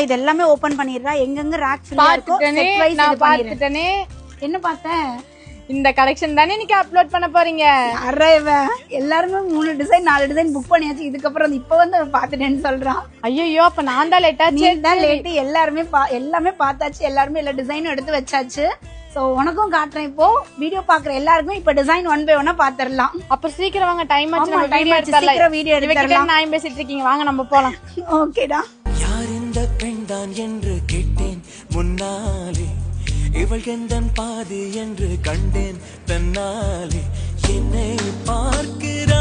இது எல்லாமே ஓபன் பண்ணிடுறா. எங்கெங்க ரேக் ஃபில்லா இருக்கோ செட் வைஸ் நான் பார்த்துட்டேனே. என்ன பார்த்தேன்? இந்த கலெக்ஷன் தானே இன்னைக்கு அப்லோட் பண்ண போறீங்க. அரேவ எல்லாருமே 3 டிசைன் 4 டிசைன் புக் பண்ணியாச்சு. இதுக்கப்புறம் இப்ப வந்து பாத்துட்டேன்னு சொல்றான். ஐயோ அப்ப நான் தான் லேட்டா. லேட்டு. எல்லாமே பார்த்தாச்சு. எல்லாருமே எல்லா டிசைனும் எடுத்து வச்சாச்சு. சோ உனக்கும் காட்டுறேன். இப்போ வீடியோ பாக்குற எல்லாருக்கும் இப்ப டிசைன் 1 by 1 பாத்துறலாம். அப்ப சீக்கிரம் வாங்க, டைம் ஆச்சு. நம்ம வீடியோ எடுத்துறலாம். நான் பேசிட்டு இருக்கீங்க, வாங்க நம்ம போலாம். ஓகேடா. யார் இந்த பெண் தான் என்று கேட்டேன் முன்னாலே, இவள் எந்தன் பாதி என்று கண்டேன் தன்னாலே. என்னை பார்க்கிற